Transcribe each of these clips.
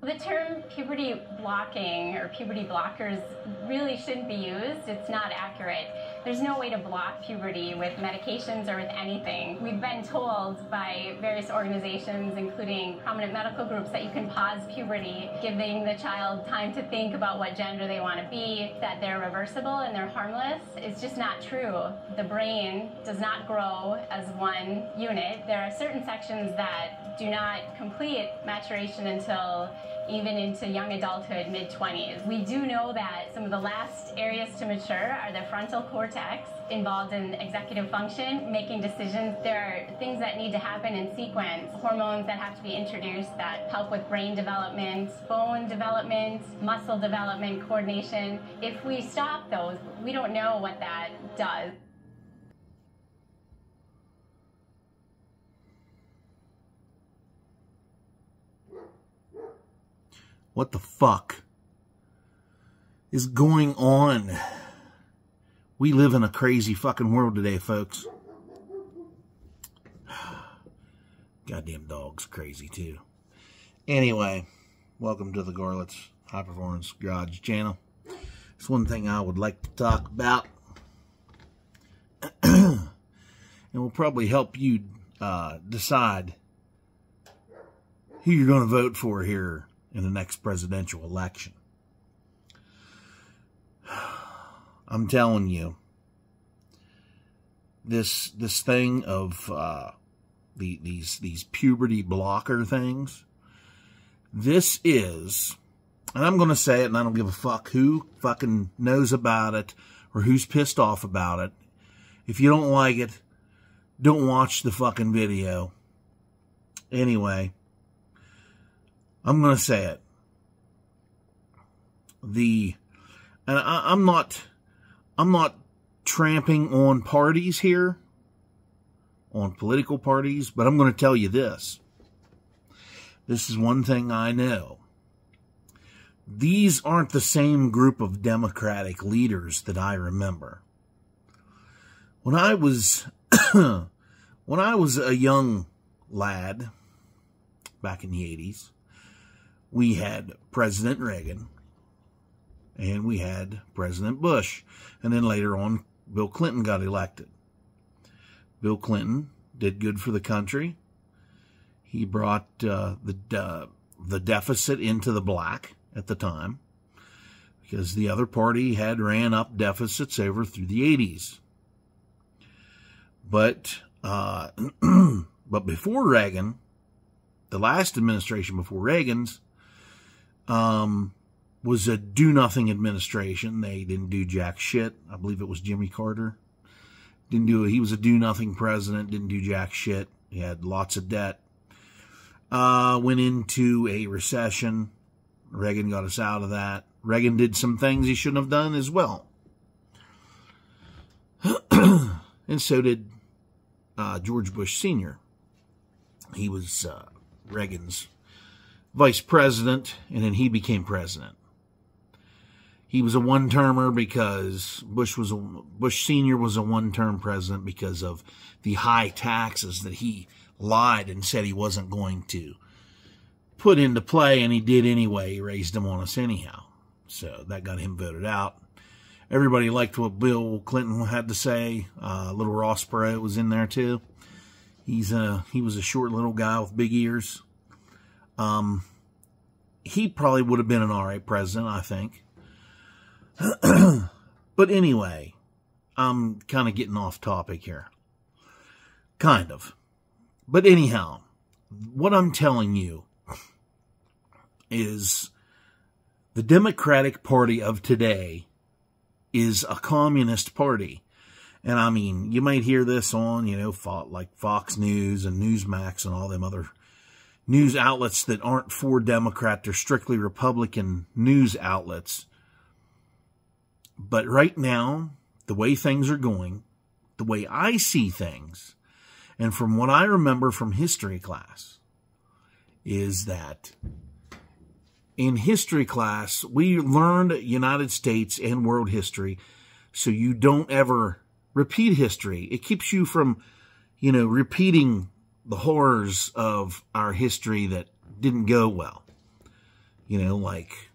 The term puberty blocking or puberty blockers really shouldn't be used. It's not accurate. There's no way to block puberty with medications or with anything. We've been told by various organizations, including prominent medical groups, that you can pause puberty, giving the child time to think about what gender they want to be, that they're reversible and they're harmless. It's just not true. The brain does not grow as one unit. There are certain sections that do not complete maturation until even into young adulthood, mid-20s. We do know that some of the last areas to mature are the frontal cortex, involved in executive function, making decisions. There are things that need to happen in sequence, hormones that have to be introduced that help with brain development, bone development, muscle development, coordination. If we stop those, we don't know what that does. What the fuck is going on? We live in a crazy fucking world today, folks. Goddamn dog's crazy, too. Anyway, welcome to the Garlits High Performance Garage channel. It's one thing I would like to talk about. And will probably help you decide who you're going to vote for here in the next presidential election. I'm telling you, this thing of these puberty blocker things, this is, and I'm going to say it, and I don't give a fuck who fucking knows about it or who's pissed off about it. If you don't like it, don't watch the fucking video. Anyway, I'm going to say it. And I'm not tramping on parties here, on political parties, but I'm going to tell you this. This is one thing I know. These aren't the same group of Democratic leaders that I remember. When I was a young lad back in the 80s, we had President Reagan, and we had President Bush, and then later on, Bill Clinton got elected. Bill Clinton did good for the country. He brought the deficit into the black at the time, because the other party had ran up deficits over through the 80s. But before Reagan, the last administration before Reagan's, was a do-nothing administration. They didn't do jack shit. I believe it was Jimmy Carter. He was a do-nothing president, didn't do jack shit. He had lots of debt. Went into a recession. Reagan got us out of that. Reagan did some things he shouldn't have done as well. And so did George Bush Sr. He was Reagan's vice president, and then he became president. He was a one-termer because Bush Sr. was a one-term president because of the high taxes that he lied and said he wasn't going to put into play, and he did anyway. He raised them on us anyhow. So that got him voted out. Everybody liked what Bill Clinton had to say. Little Ross Perot was in there too. He was a short little guy with big ears. He probably would have been an all right president, I think. But anyway, I'm kind of getting off topic here. Kind of. But anyhow, what I'm telling you is the Democratic Party of today is a communist party. And I mean, you might hear this on, like Fox News and Newsmax and all them other news outlets that aren't for Democrat. They're strictly Republican news outlets. But right now, the way things are going, the way I see things, and from what I remember from history class, is that in history class, we learned United States and world history so you don't ever repeat history. It keeps you from, repeating the horrors of our history that didn't go well. You know, like,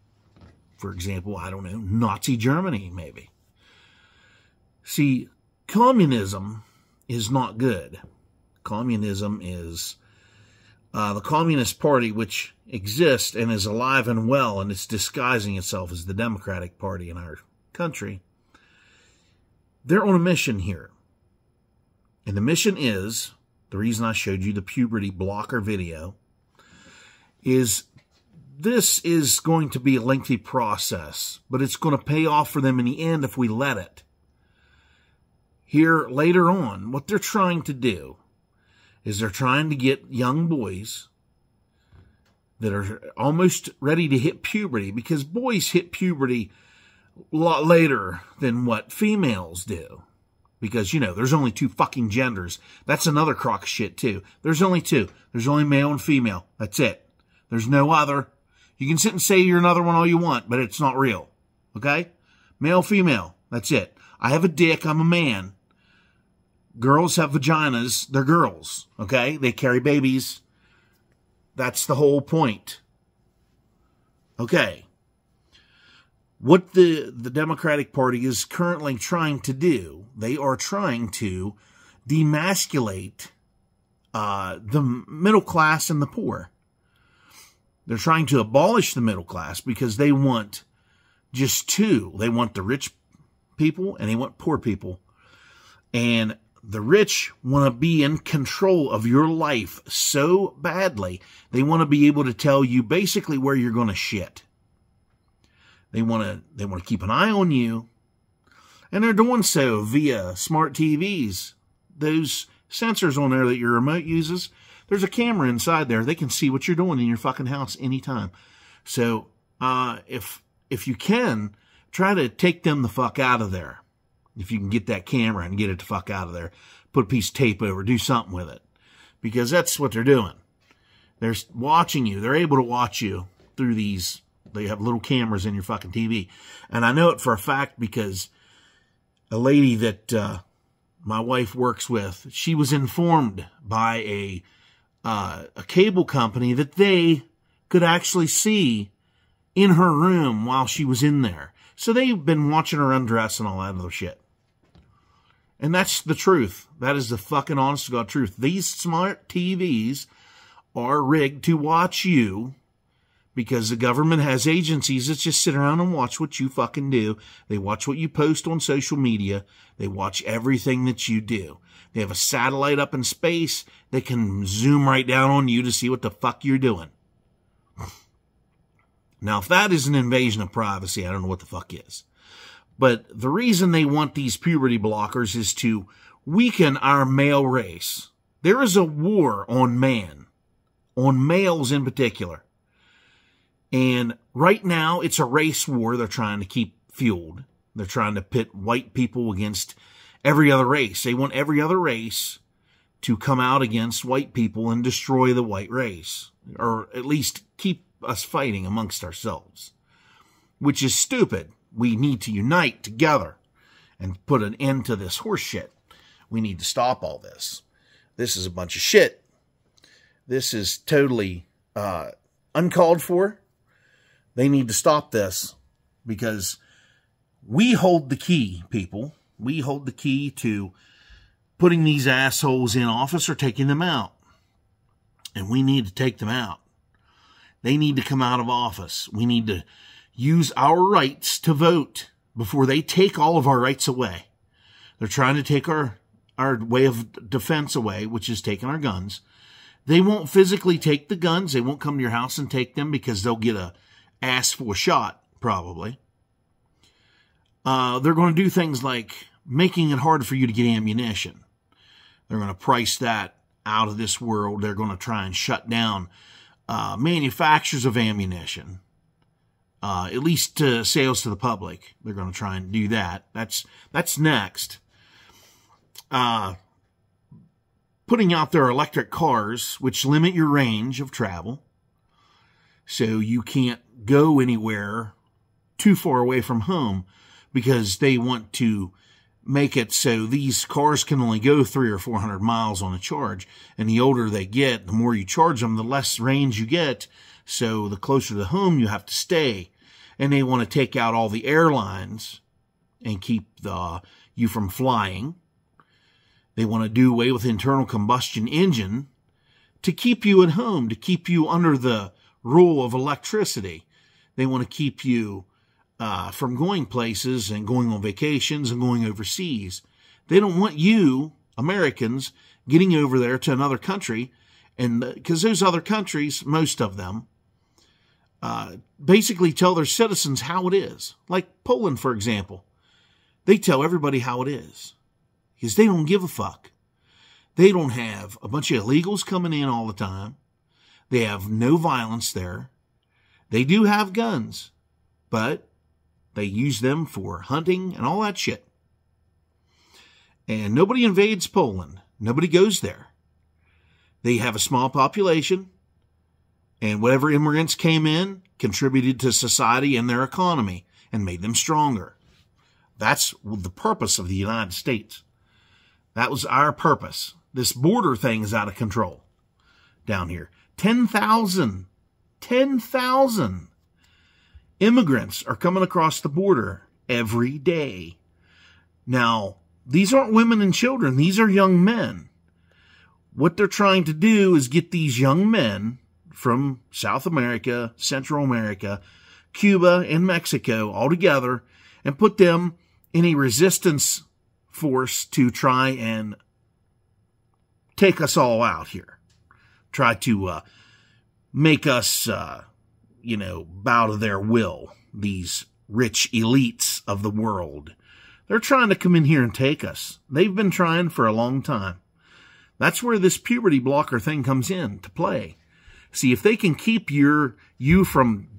for example, I don't know, Nazi Germany, maybe. See, communism is not good. Communism is the Communist Party, which exists and is alive and well, and it's disguising itself as the Democratic Party in our country. They're on a mission here. And the mission is, the reason I showed you the puberty blocker video, is this is going to be a lengthy process, but it's going to pay off for them in the end if we let it. Here, later on, what they're trying to do is they're trying to get young boys that are almost ready to hit puberty, because boys hit puberty a lot later than what females do. Because, you know, there's only 2 fucking genders. That's another crock of shit, too. There's only 2. There's only male and female. That's it. There's no other. You can sit and say you're another one all you want, but it's not real. Okay? Male, female. That's it. I have a dick. I'm a man. Girls have vaginas. They're girls. Okay? They carry babies. That's the whole point. Okay. What the Democratic Party is currently trying to do, they are trying to demasculate the middle class and the poor. They're trying to abolish the middle class because they want just 2. They want the rich people and they want poor people. And the rich want to be in control of your life so badly, they want to be able to tell you basically where you're going to shit. They want to keep an eye on you, and they're doing so via smart TVs. Those sensors on there that your remote uses, there's a camera inside there. They can see what you're doing in your fucking house anytime. So, if you can, try to take them the fuck out of there. If you can get that camera and get it the fuck out of there, put a piece of tape over, do something with it. Because that's what they're doing. They're watching you. They're able to watch you through these. They have little cameras in your fucking TV. And I know it for a fact because a lady that my wife works with, she was informed by a cable company that they could actually see in her room while she was in there. So they've been watching her undress and all that other shit. And that's the truth. That is the fucking honest to God truth. These smart TVs are rigged to watch you. Because the government has agencies that just sit around and watch what you fucking do. They watch what you post on social media. They watch everything that you do. They have a satellite up in space. They can zoom right down on you to see what the fuck you're doing. Now, if that is an invasion of privacy, I don't know what the fuck is. But the reason they want these puberty blockers is to weaken our male race. There is a war on man. On males in particular. And right now, it's a race war they're trying to keep fueled. They're trying to pit white people against every other race. They want every other race to come out against white people and destroy the white race. Or at least keep us fighting amongst ourselves. Which is stupid. We need to unite together and put an end to this horse shit. We need to stop all this. This is a bunch of shit. This is totally uncalled for. They need to stop this because we hold the key, people. We hold the key to putting these assholes in office or taking them out. And we need to take them out. They need to come out of office. We need to use our rights to vote before they take all of our rights away. They're trying to take our way of defense away, which is taking our guns. They won't physically take the guns. They won't come to your house and take them because they'll get a ass for a shot, probably. They're going to do things like making it hard for you to get ammunition. They're going to price that out of this world. They're going to try and shut down manufacturers of ammunition. At least sales to the public. They're going to try and do that. That's next. Putting out their electric cars, which limit your range of travel. So you can't go anywhere too far away from home because they want to make it so these cars can only go 300 or 400 miles on a charge. And the older they get, the more you charge them, the less range you get. So the closer to home you have to stay. And they want to take out all the airlines and keep you from flying. They want to do away with internal combustion engine to keep you at home, to keep you under the rule of electricity. They want to keep you from going places and going on vacations and going overseas. They don't want you, Americans, getting over there to another country, and because those other countries, most of them, basically tell their citizens how it is. Like Poland, for example. They tell everybody how it is because they don't give a fuck. They don't have a bunch of illegals coming in all the time. They have no violence there. They do have guns, but they use them for hunting and all that shit. And nobody invades Poland. Nobody goes there. They have a small population, and whatever immigrants came in contributed to society and their economy and made them stronger. That's the purpose of the United States. That was our purpose. This border thing is out of control down here. 10,000 immigrants are coming across the border every day. Now, these aren't women and children. These are young men. What they're trying to do is get these young men from South America, Central America, Cuba, and Mexico all together and put them in a resistance force to try and take us all out here. Try to make us, bow to their will, these rich elites of the world. They're trying to come in here and take us. They've been trying for a long time. That's where this puberty blocker thing comes in to play. See, if they can keep you from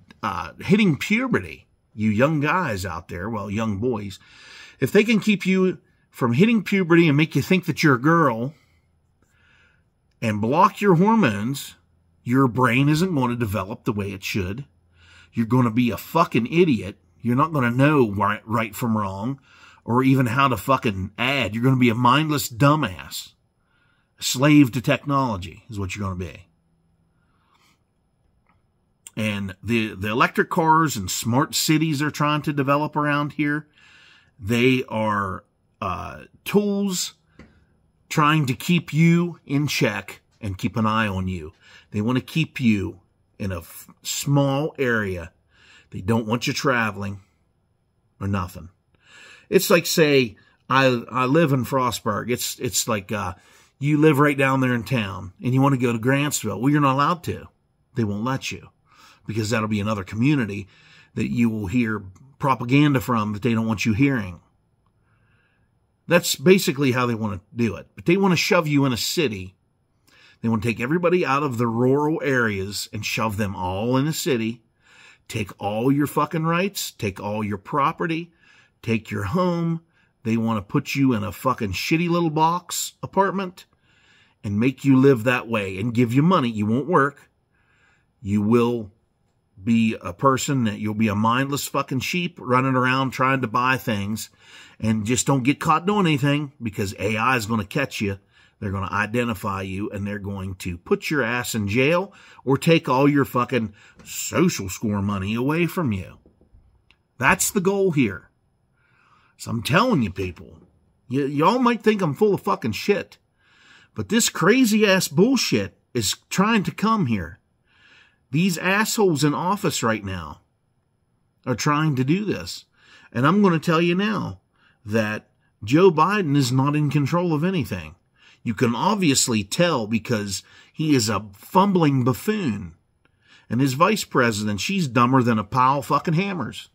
hitting puberty, you young guys out there, well, young boys, if they can keep you from hitting puberty and make you think that you're a girl and block your hormones, your brain isn't going to develop the way it should. You're going to be a fucking idiot. You're not going to know right from wrong or even how to fucking add. You're going to be a mindless dumbass. A slave to technology is what you're going to be. And the electric cars and smart cities they're trying to develop around here, they are tools trying to keep you in check and keep an eye on you. They want to keep you in a small area. They don't want you traveling or nothing. It's like, say, I live in Frostburg. It's like you live right down there in town and you want to go to Grantsville. Well, you're not allowed to. They won't let you because that'll be another community that you will hear propaganda from that they don't want you hearing. That's basically how they want to do it. But they want to shove you in a city. They want to take everybody out of the rural areas and shove them all in a city. Take all your fucking rights. Take all your property. Take your home. They want to put you in a fucking shitty little box apartment and make you live that way and give you money. You won't work. You will be a person that you'll be a mindless fucking sheep running around trying to buy things, and just don't get caught doing anything because AI is going to catch you. They're going to identify you and they're going to put your ass in jail or take all your fucking social score money away from you. That's the goal here. So I'm telling you people, y'all might think I'm full of fucking shit, but this crazy ass bullshit is trying to come here. These assholes in office right now are trying to do this. And I'm going to tell you now that Joe Biden is not in control of anything. You can obviously tell because he is a fumbling buffoon. And his vice president, she's dumber than a pile of fucking hammers.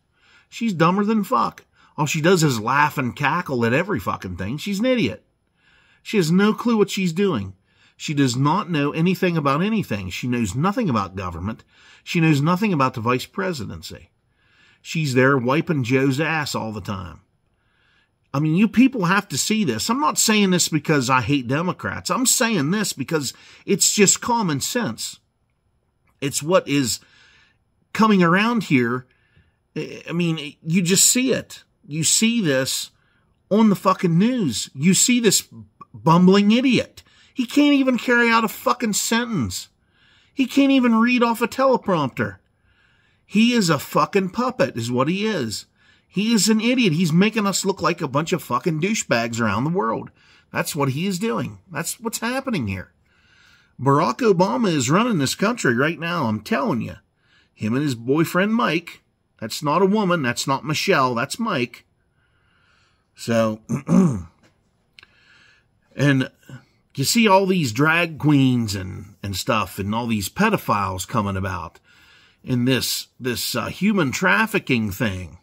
She's dumber than fuck. All she does is laugh and cackle at every fucking thing. She's an idiot. She has no clue what she's doing. She does not know anything about anything. She knows nothing about government. She knows nothing about the vice presidency. She's there wiping Joe's ass all the time. I mean, you people have to see this. I'm not saying this because I hate Democrats. I'm saying this because it's just common sense. It's what is coming around here. I mean, you just see it. You see this on the fucking news. You see this bumbling idiot. He can't even carry out a fucking sentence. He can't even read off a teleprompter. He is a fucking puppet, is what he is. He is an idiot. He's making us look like a bunch of fucking douchebags around the world. That's what he is doing. That's what's happening here. Barack Obama is running this country right now, I'm telling you. Him and his boyfriend, Mike. That's not a woman. That's not Michelle. That's Mike. So, and you see all these drag queens and stuff and all these pedophiles coming about in this human trafficking thing.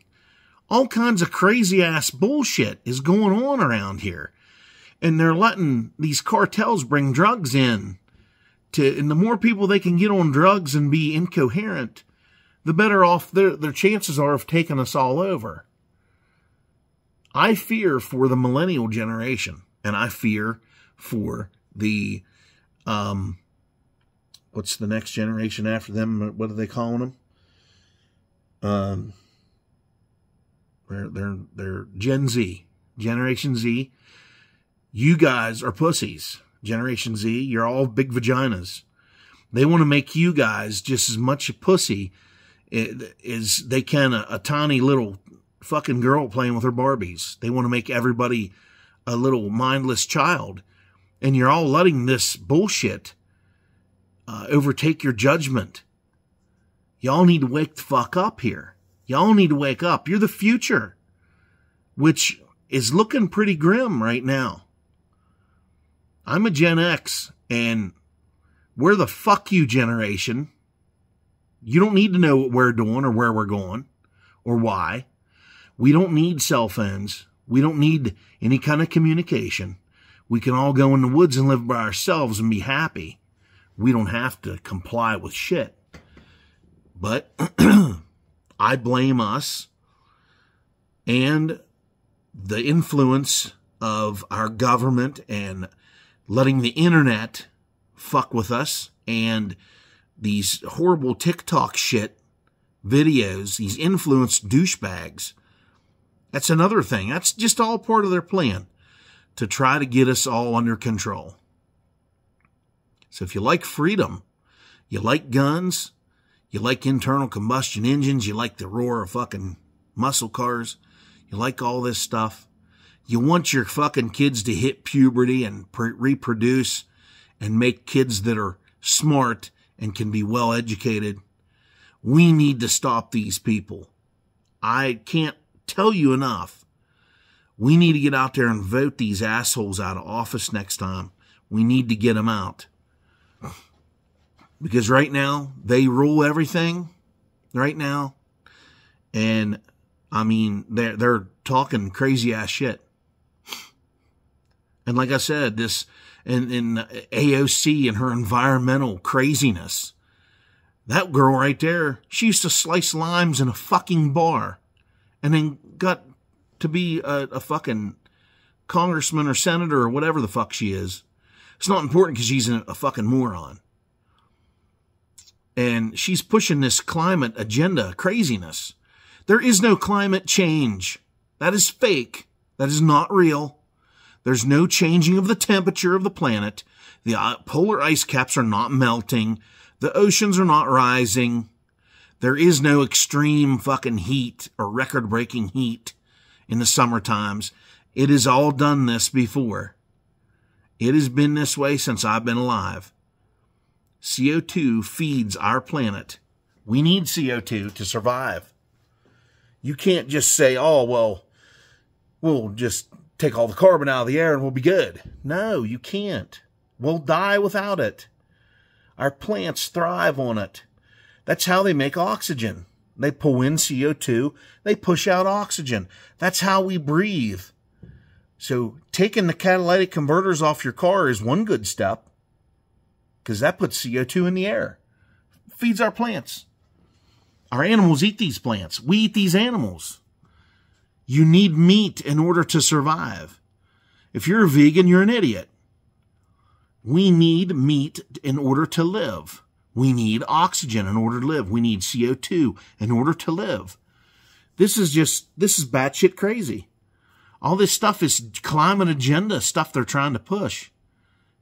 All kinds of crazy-ass bullshit is going on around here. And they're letting these cartels bring drugs in. And the more people they can get on drugs and be incoherent, the better off their chances are of taking us all over. I fear for the millennial generation. And I fear for the, what's the next generation after them? What are they calling them? They're Gen Z, Generation Z. You guys are pussies. Generation Z, you're all big vaginas. They want to make you guys just as much a pussy as they can a tiny little fucking girl playing with her Barbies. They want to make everybody a little mindless child. And you're all letting this bullshit overtake your judgment. Y'all need to wake the fuck up here. Y'all need to wake up. You're the future, which is looking pretty grim right now. I'm a Gen X, and we're the fuck you generation. You don't need to know what we're doing or where we're going or why. We don't need cell phones. We don't need any kind of communication. We can all go in the woods and live by ourselves and be happy. We don't have to comply with shit. But I blame us and the influence of our government and letting the internet fuck with us and these horrible TikTok shit videos, these influenced douchebags. That's another thing. That's just all part of their plan to try to get us all under control. So if you like freedom, you like guns, you like internal combustion engines, you like the roar of fucking muscle cars, you like all this stuff, you want your fucking kids to hit puberty and reproduce and make kids that are smart and can be well educated, we need to stop these people. I can't tell you enough. We need to get out there and vote these assholes out of office next time. We need to get them out. Because right now, they rule everything right now. And, I mean, they're talking crazy-ass shit. And like I said, this in AOC and her environmental craziness, that girl right there, she used to slice limes in a fucking bar and then got to be a fucking congressman or senator or whatever the fuck she is. It's not important because she's a fucking moron. And she's pushing this climate agenda craziness. There is no climate change. That is fake. That is not real. There's no changing of the temperature of the planet. The polar ice caps are not melting. The oceans are not rising. There is no extreme fucking heat or record-breaking heat in the summer times. It has all done this before. It has been this way since I've been alive. CO2 feeds our planet. We need CO2 to survive. You can't just say, oh, well, we'll just take all the carbon out of the air and we'll be good. No, you can't. We'll die without it. Our plants thrive on it. That's how they make oxygen. They pull in CO2. They push out oxygen. That's how we breathe. So taking the catalytic converters off your car is one good step, because that puts CO2 in the air. Feeds our plants. Our animals eat these plants. We eat these animals. You need meat in order to survive. If you're a vegan, you're an idiot. We need meat in order to live. We need oxygen in order to live. We need CO2 in order to live. This is batshit crazy. All this stuff is climate agenda stuff they're trying to push.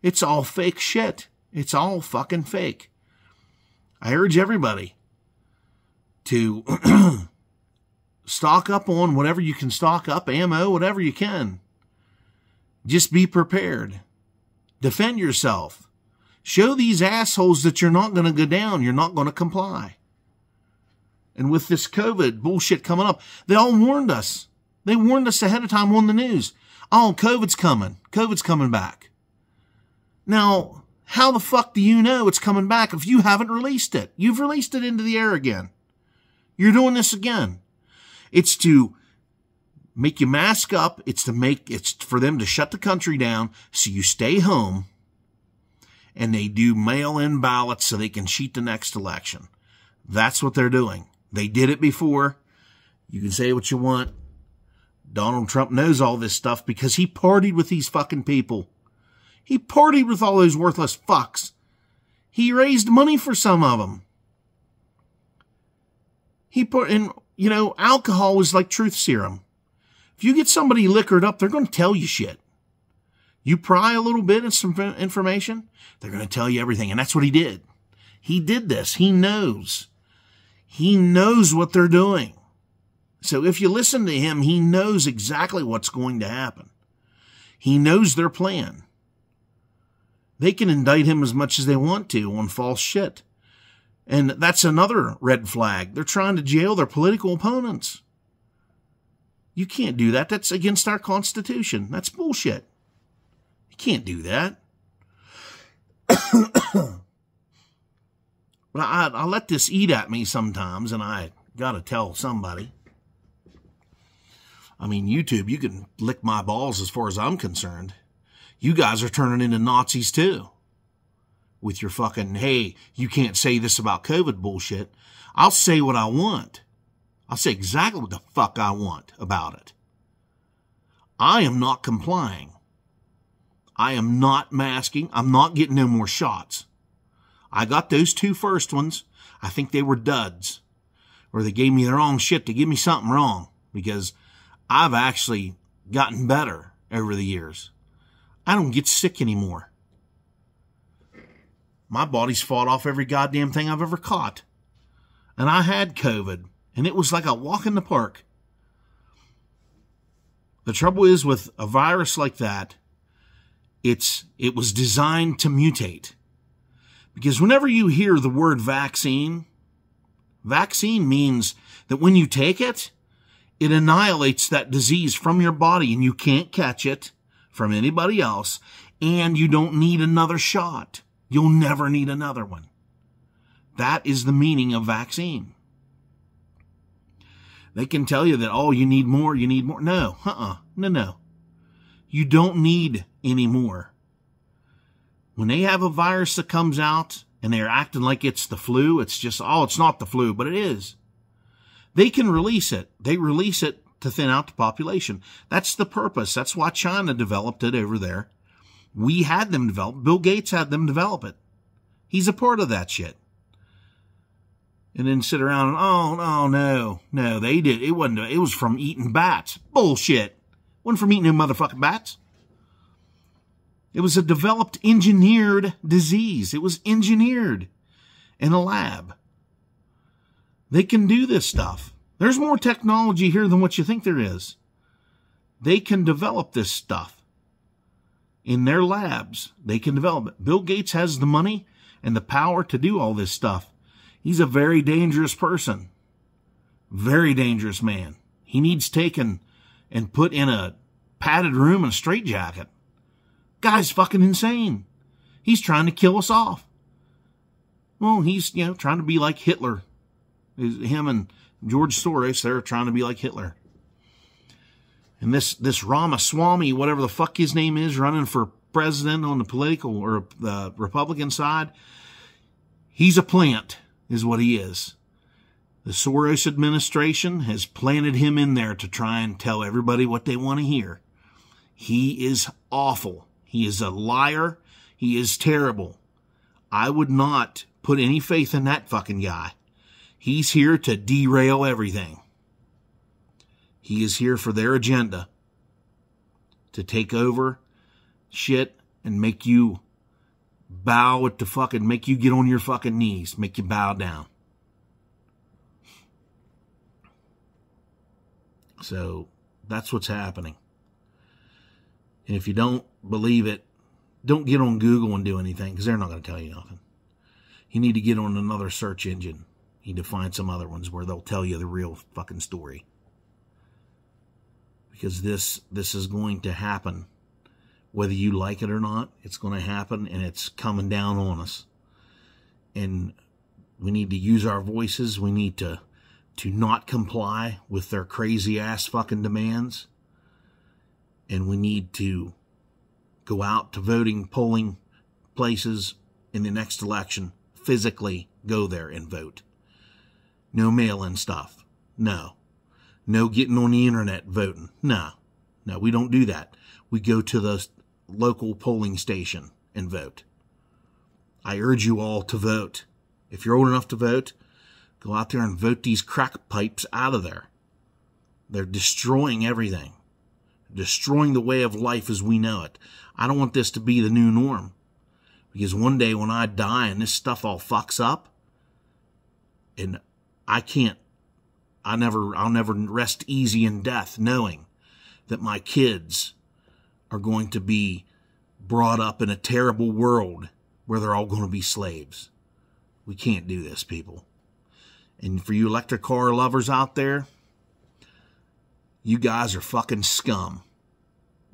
It's all fake shit. It's all fucking fake. I urge everybody to stock up on whatever you can stock up, ammo, whatever you can. Just be prepared. Defend yourself. Show these assholes that you're not going to go down. You're not going to comply. And with this COVID bullshit coming up, they all warned us. They warned us ahead of time on the news. Oh, COVID's coming. COVID's coming back. Now, how the fuck do you know it's coming back if you haven't released it? You've released it into the air again. You're doing this again. It's to make you mask up. It's for them to shut the country down so you stay home, and they do mail-in ballots so they can cheat the next election. That's what they're doing. They did it before. You can say what you want. Donald Trump knows all this stuff because he partied with these fucking people. He partied with all those worthless fucks. He raised money for some of them. Alcohol was like truth serum. If you get somebody liquored up, they're going to tell you shit. You pry a little bit of some information, they're going to tell you everything. And that's what he did. He did this. He knows. He knows what they're doing. So if you listen to him, he knows exactly what's going to happen. He knows their plan. They can indict him as much as they want to on false shit. And that's another red flag. They're trying to jail their political opponents. You can't do that. That's against our Constitution. That's bullshit. You can't do that. But I let this eat at me sometimes, and I got to tell somebody. I mean, YouTube, you can lick my balls as far as I'm concerned. You guys are turning into Nazis too. With your fucking, hey, you can't say this about COVID bullshit. I'll say what I want. I'll say exactly what the fuck I want about it. I am not complying. I am not masking. I'm not getting no more shots. I got those 2 first ones. I think they were duds. Or they gave me the wrong shit to give me something wrong. Because I've actually gotten better over the years. I don't get sick anymore. My body's fought off every goddamn thing I've ever caught. And I had COVID. And it was like a walk in the park. The trouble is with a virus like that, it was designed to mutate. Because whenever you hear the word vaccine means that when you take it, it annihilates that disease from your body and you can't catch it from anybody else, and you don't need another shot. You'll never need another one. That is the meaning of vaccine. They can tell you that, oh, you need more. No, no. You don't need any more. When they have a virus that comes out and they're acting like it's the flu, it's just, oh, it's not the flu, but it is. They can release it. They release it to thin out the population. That's the purpose. That's why China developed it over there. We had them develop. Bill Gates had them develop it. He's a part of that shit. And then sit around and, oh, no, they did. It was from eating bats. Bullshit. It wasn't from eating no motherfucking bats. It was a developed, engineered disease. It was engineered in a lab. They can do this stuff. There's more technology here than what you think there is. They can develop this stuff. In their labs, they can develop it. Bill Gates has the money and the power to do all this stuff. He's a very dangerous person. Very dangerous man. He needs taken and put in a padded room and a straitjacket. Guy's fucking insane. He's trying to kill us off. Well, he's, trying to be like Hitler. Him and George Soros, they're trying to be like Hitler. And this Ramaswamy, whatever the fuck his name is, running for president on the political or the Republican side, he's a plant, is what he is. The Soros administration has planted him in there to try and tell everybody what they want to hear. He is awful. He is a liar. He is terrible. I would not put any faith in that fucking guy. He's here to derail everything. He is here for their agenda. To take over shit and make you bow at the fucking, make you get on your fucking knees, make you bow down. So that's what's happening. And if you don't believe it, don't get on Google and do anything, because they're not going to tell you nothing. You need to get on another search engine. You need to find some other ones where they'll tell you the real fucking story. Because this is going to happen. Whether you like it or not, it's going to happen, and it's coming down on us. And we need to use our voices. We need to not comply with their crazy-ass fucking demands. And we need to go out to polling places in the next election, physically go there and vote. No mail-in stuff. No. No getting on the internet voting. No. No, we don't do that. We go to the local polling station and vote. I urge you all to vote. If you're old enough to vote, go out there and vote these crack pipes out of there. They're destroying everything. Destroying the way of life as we know it. I don't want this to be the new norm. Because one day when I die and this stuff all fucks up, and I'll never rest easy in death knowing that my kids are going to be brought up in a terrible world where they're all going to be slaves. We can't do this, people. And for you electric car lovers out there, you guys are fucking scum.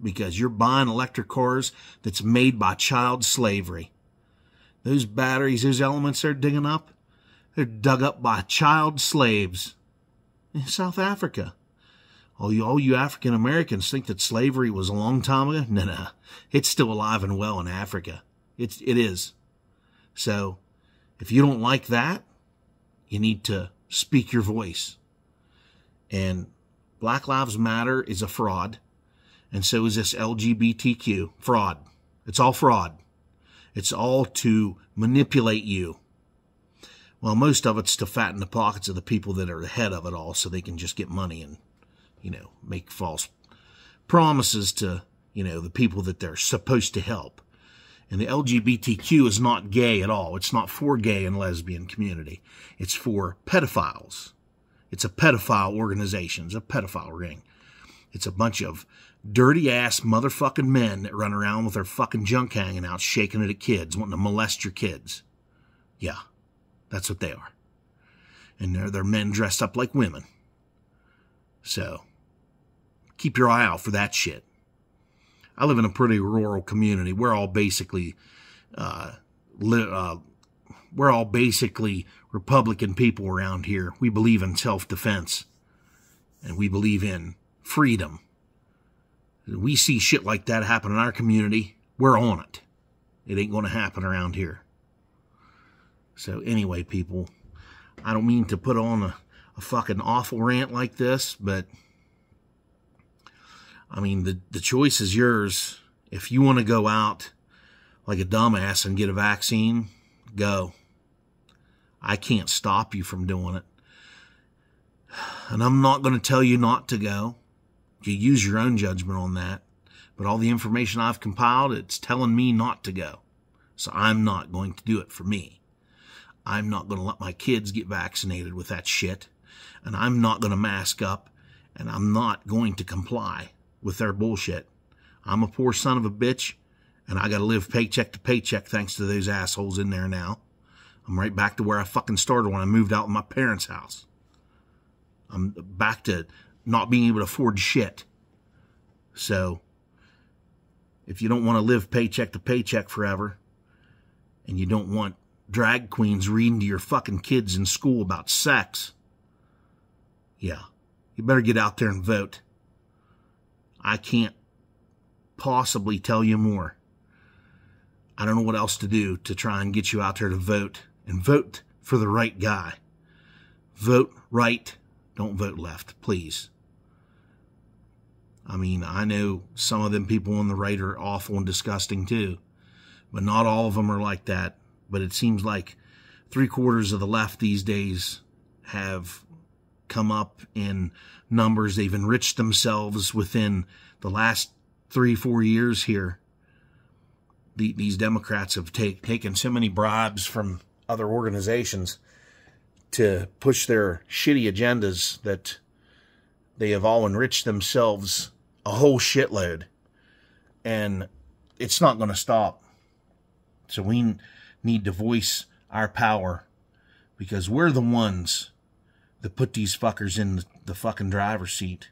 Because you're buying electric cars that's made by child slavery. Those batteries, those elements they're digging up, they're dug up by child slaves in South Africa. All you African Americans think that slavery was a long time ago? No. It's still alive and well in Africa. It is. So, if you don't like that, you need to speak your voice. And Black Lives Matter is a fraud. And so is this LGBTQ. Fraud. It's all fraud. It's all to manipulate you. Well, most of it's to fatten the pockets of the people that are the head of it all so they can just get money and, make false promises to, the people that they're supposed to help. And the LGBTQ is not gay at all. It's not for gay and lesbian community. It's for pedophiles. It's a pedophile organization. It's a pedophile ring. It's a bunch of dirty-ass motherfucking men that run around with their fucking junk hanging out, shaking it at kids, wanting to molest your kids. Yeah, that's what they are. And they're men dressed up like women. So, keep your eye out for that shit. I live in a pretty rural community. We're all basically, Republican people around here. We believe in self-defense. And we believe in freedom. We see shit like that happen in our community, we're on it. It ain't going to happen around here. So anyway, people, I don't mean to put on a fucking awful rant like this, but I mean, the choice is yours. If you want to go out like a dumbass and get a vaccine, go. I can't stop you from doing it. And I'm not going to tell you not to go. You use your own judgment on that. But all the information I've compiled, it's telling me not to go. So I'm not going to do it for me. I'm not going to let my kids get vaccinated with that shit. And I'm not going to mask up. And I'm not going to comply with their bullshit. I'm a poor son of a bitch. And I got to live paycheck to paycheck thanks to those assholes in there now. I'm right back to where I fucking started when I moved out of my parents' house. I'm back to not being able to afford shit. So, if you don't want to live paycheck to paycheck forever, and you don't want drag queens reading to your fucking kids in school about sex, yeah, you better get out there and vote. I can't possibly tell you more. I don't know what else to do to try and get you out there to vote, and vote for the right guy. Vote right. Don't vote left, please. I mean, I know some of them people on the right are awful and disgusting too, but not all of them are like that. But it seems like 3/4 of the left these days have come up in numbers. They've enriched themselves within the last 3-4 years here these Democrats have taken so many bribes from other organizations to push their shitty agendas that they have all enriched themselves a whole shitload. And it's not going to stop. So we need to voice our power, because we're the ones that put these fuckers in the fucking driver's seat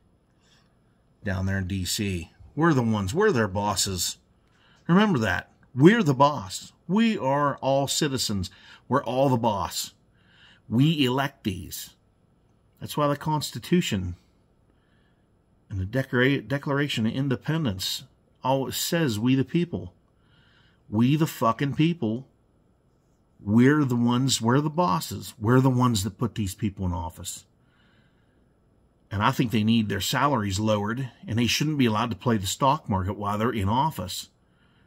down there in D.C. We're the ones. We're their bosses. Remember that. We're the boss. We are all citizens. We're all the boss. We elect these. That's why the Constitution and the Declaration of Independence always says we the people. We the fucking people. We're the ones, we're the bosses. We're the ones that put these people in office. And I think they need their salaries lowered, and they shouldn't be allowed to play the stock market while they're in office.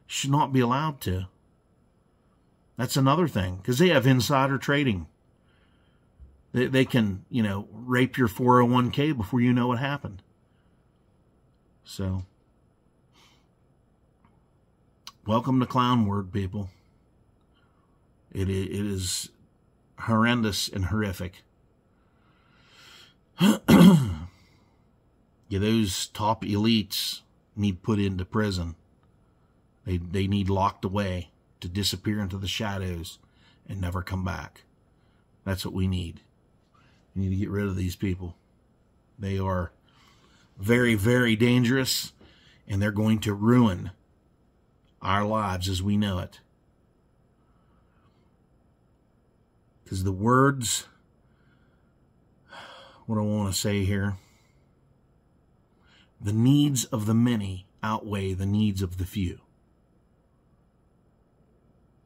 Should not be allowed to. That's another thing, because they have insider trading. They can, you know, rape your 401k before you know what happened. So, welcome to Clown Word, people. It is horrendous and horrific. Yeah, those top elites need put into prison. They need locked away to disappear into the shadows and never come back. That's what we need. We need to get rid of these people. They are very, very dangerous, and they're going to ruin our lives as we know it. Because the words, what I want to say here, the needs of the many outweigh the needs of the few.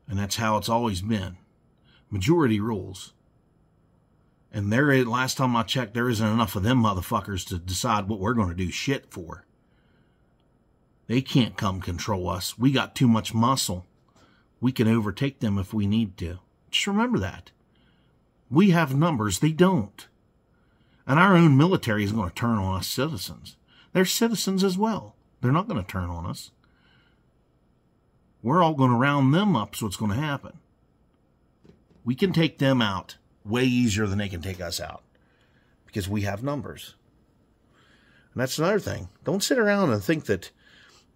And that's how it's always been. Majority rules. And last time I checked, there isn't enough of them motherfuckers to decide what we're going to do shit for. They can't come control us. We got too much muscle. We can overtake them if we need to. Just remember that. We have numbers. They don't. And our own military is going to turn on us citizens. They're citizens as well. They're not going to turn on us. We're all going to round them up, so what's going to happen? We can take them out way easier than they can take us out, because we have numbers. And that's another thing. Don't sit around and think that,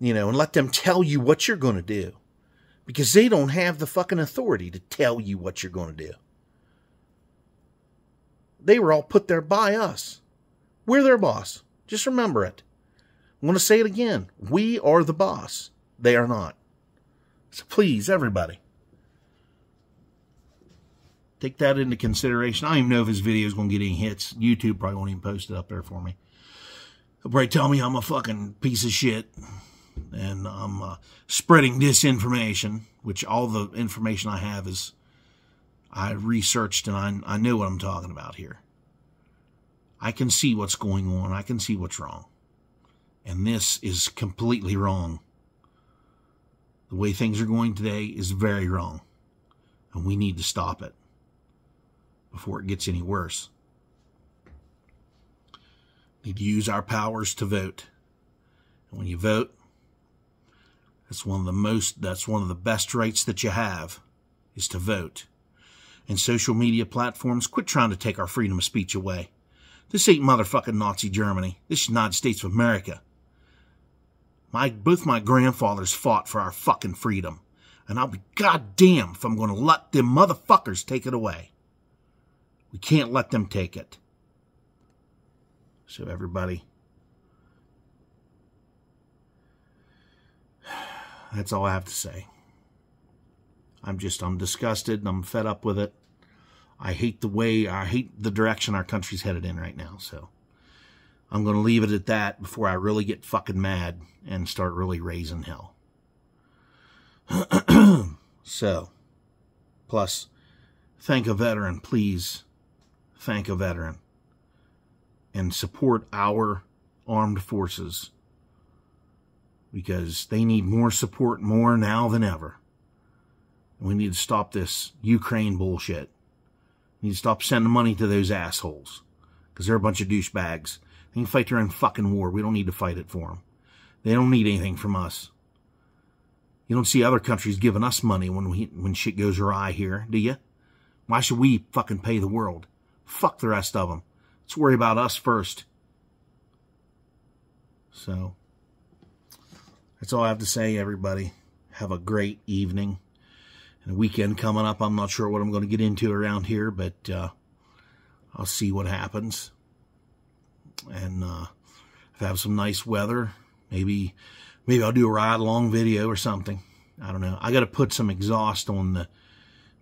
you know, and let them tell you what you're going to do, because they don't have the fucking authority to tell you what you're going to do. They were all put there by us. We're their boss. Just remember it. I want to say it again. We are the boss. They are not. So please, everybody, take that into consideration. I don't even know if this video is going to get any hits. YouTube probably won't even post it up there for me. They'll probably tell me I'm a fucking piece of shit and I'm spreading disinformation, which all the information I have is I researched, and I know what I'm talking about here. I can see what's going on. I can see what's wrong. And this is completely wrong. The way things are going today is very wrong. And we need to stop it before it gets any worse. We need to use our powers to vote. And when you vote, that's one of the best rights that you have, is to vote. And social media platforms, quit trying to take our freedom of speech away. This ain't motherfucking Nazi Germany. This is United States of America. Both my grandfathers fought for our fucking freedom. And I'll be goddamn if I'm going to let them motherfuckers take it away. We can't let them take it. So everybody, that's all I have to say. I'm disgusted and I'm fed up with it. I hate the direction our country's headed in right now. So I'm going to leave it at that before I really get fucking mad and start really raising hell. So, plus, thank a veteran, please. Thank a veteran. And support our armed forces, because they need more support more now than ever. We need to stop this Ukraine bullshit. We need to stop sending money to those assholes, because they're a bunch of douchebags. They can fight their own fucking war. We don't need to fight it for them. They don't need anything from us. You don't see other countries giving us money when shit goes awry here, do you? Why should we fucking pay the world? Fuck the rest of them. Let's worry about us first. So, that's all I have to say, everybody. Have a great evening. And a weekend coming up. I'm not sure what I'm going to get into around here, but I'll see what happens. And if I have some nice weather, maybe I'll do a ride-along video or something. I don't know. I got to put some exhaust on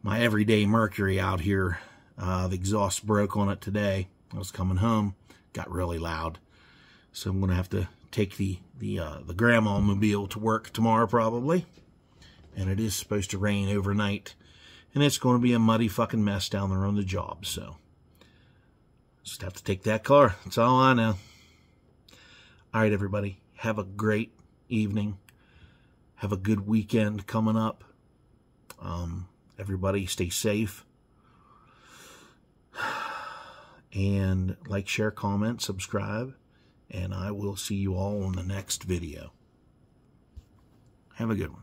my everyday Mercury out here. The exhaust broke on it today. I was coming home. Got really loud. So I'm going to have to take the grandma mobile to work tomorrow probably. And it is supposed to rain overnight. And it's going to be a muddy fucking mess down there on the job. So just have to take that car. That's all I know. All right, everybody. Have a great evening. Have a good weekend coming up. Everybody stay safe. And like, share, comment, subscribe. And I will see you all on the next video. Have a good one.